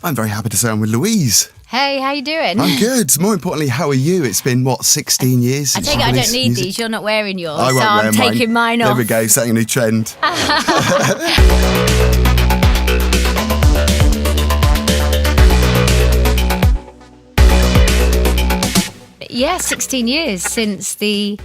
I'm very happy to say I'm with Louise. Hey, how you doing? I'm good. More importantly, how are you? It's been, 16 years I since take it you I released don't need music? these. You're not wearing yours, I won't so wear I'm taking mine off. There we go, setting a new trend. Yeah, 16 years since the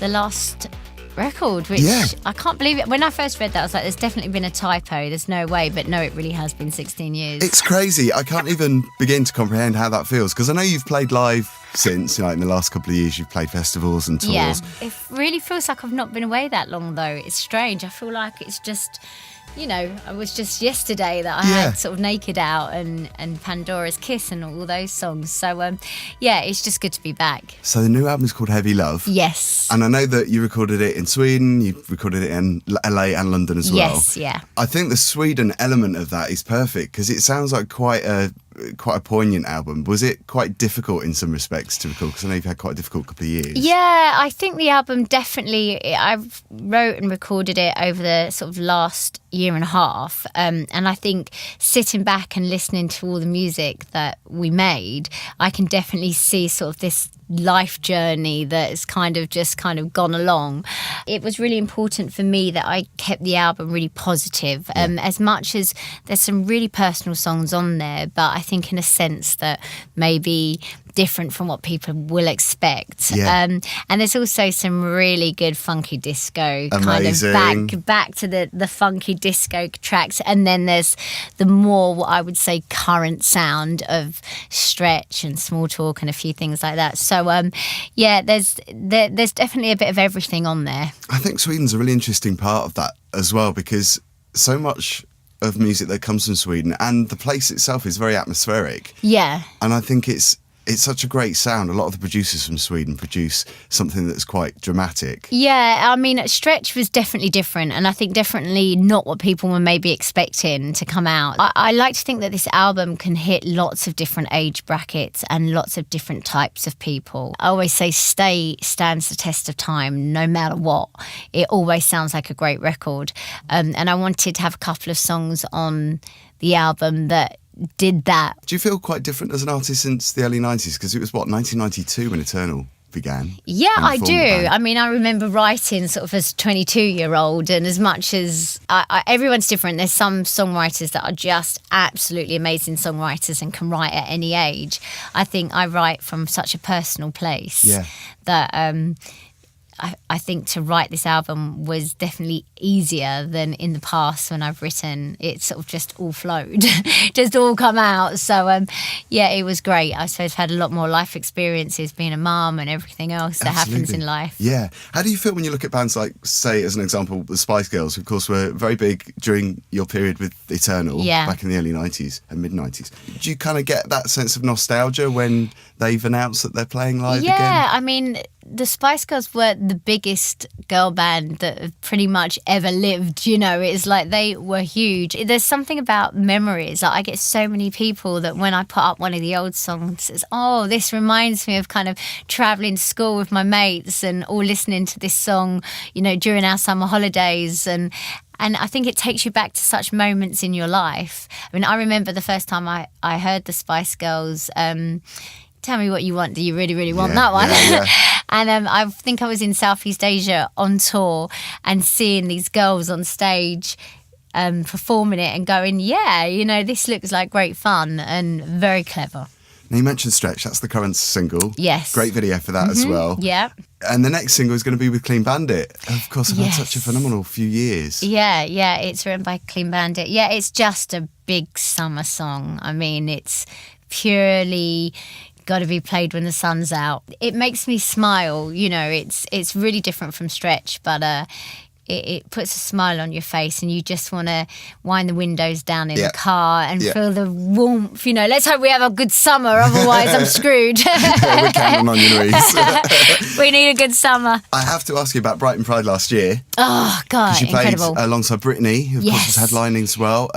last record, which I can't believe it. When I first read that, I was like, there's definitely been a typo. There's no way. But no, it really has been 16 years. It's crazy. I can't even begin to comprehend how that feels, because I know you've played live since, in the last couple of years, you've played festivals and tours. Yeah, it really feels like I've not been away that long, though. It's strange. I feel like it's just... it was just yesterday that I had sort of Naked Out and Pandora's Kiss and all those songs. So, it's just good to be back. So the new album is called Heavy Love. Yes. And I know that you recorded it in Sweden, you recorded it in LA and London as well. Yes, yeah. I think the Sweden element of that is perfect, because it sounds like quite a poignant album. Was it quite difficult in some respects to record? Because I know you've had quite a difficult couple of years. Yeah, I think the album definitely, I wrote and recorded it over the sort of last year and a half. And I think sitting back and listening to all the music that we made, I can definitely see sort of this life journey that's kind of gone along. It was really important for me that I kept the album really positive, as much as there's some really personal songs on there, but I think in a sense that maybe different from what people will expect. And there's also some really good funky disco. Amazing. Kind of back to the funky disco tracks, and then there's the more, what I would say, current sound of Stretch and Small Talk and a few things like that. So there's definitely a bit of everything on there. I think Sweden's a really interesting part of that as well, because so much of music that comes from Sweden, and the place itself is very atmospheric. Yeah. And I think it's such a great sound. A lot of the producers from Sweden produce something that's quite dramatic. Yeah, I mean, Stretch was definitely different, and I think definitely not what people were maybe expecting to come out. I like to think that this album can hit lots of different age brackets and lots of different types of people. I always say Stay stands the test of time no matter what. It always sounds like a great record. And I wanted to have a couple of songs on the album that did that. Do you feel quite different as an artist since the early 90s? Because it was, 1992 when Eternal began? Yeah, I do. I mean, I remember writing sort of as a 22-year-old, and as much as everyone's different, there's some songwriters that are just absolutely amazing songwriters and can write at any age. I think I write from such a personal place that I think to write this album was definitely easier than in the past when I've written. It sort of just all flowed, just all come out. So, it was great. I suppose I've had a lot more life experiences being a mum and everything else that happens in life. Yeah. How do you feel when you look at bands like, say, as an example, the Spice Girls, who, of course, were very big during your period with Eternal back in the early 90s and mid-90s? Do you kind of get that sense of nostalgia when they've announced that they're playing live again? Yeah, I mean, the Spice Girls were the biggest girl band that have pretty much ever lived. It's like they were huge. There's something about memories. Like, I get so many people that when I put up one of the old songs, says, "Oh, this reminds me of kind of travelling to school with my mates and all listening to this song, during our summer holidays." And I think it takes you back to such moments in your life. I mean, I remember the first time I heard the Spice Girls, Tell Me What You Want. Do you really, really want that one? Yeah. And I think I was in Southeast Asia on tour and seeing these girls on stage performing it and going, this looks like great fun and very clever. Now, you mentioned Stretch. That's the current single. Yes. Great video for that as well. Yeah. And the next single is going to be with Clean Bandit. Of course, I've had such a phenomenal few years. Yeah. It's written by Clean Bandit. Yeah, it's just a big summer song. I mean, it's purely got to be played when the sun's out. It makes me smile. It's really different from Stretch, but it puts a smile on your face, and you just want to wind the windows down in the car and feel the warmth. Let's hope we have a good summer, otherwise I'm screwed. We're counting on you, Louise. We need a good summer. I have to ask you about Brighton Pride last year. Oh, God, Because you played incredible. alongside Britney, who of course was headlining as well.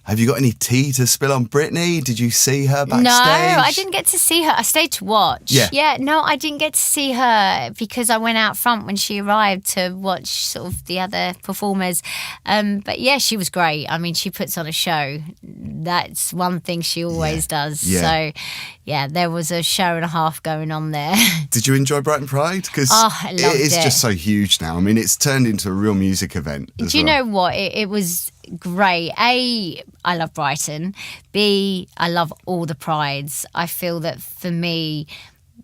Have you got any tea to spill on Britney? Did you see her backstage? No, I didn't get to see her. I stayed to watch. Yeah. No, I didn't get to see her because I went out front when she arrived to watch sort of the other performers. But yeah, she was great. I mean, she puts on a show. That's one thing she always does. Yeah. So yeah, there was a show and a half going on there. Did you enjoy Brighton Pride? Because I loved it is just so huge now. I mean, it's turned into a real music event. Do you know what? It was great. A, I love Brighton. B, I love all the prides. I feel that for me,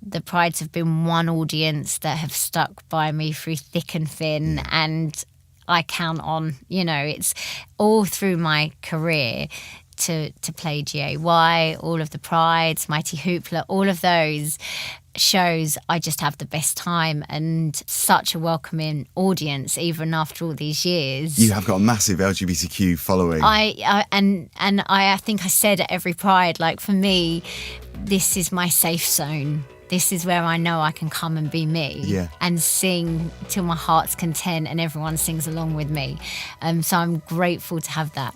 the prides have been one audience that have stuck by me through thick and thin, and I count on, it's all through my career to play GAY, all of the prides, Mighty Hoopla, all of those shows. I just have the best time and such a welcoming audience even after all these years. You have got a massive LGBTQ following. I think I said at every Pride, like, for me, this is my safe zone. This is where I know I can come and be me and sing till my heart's content and everyone sings along with me. So I'm grateful to have that.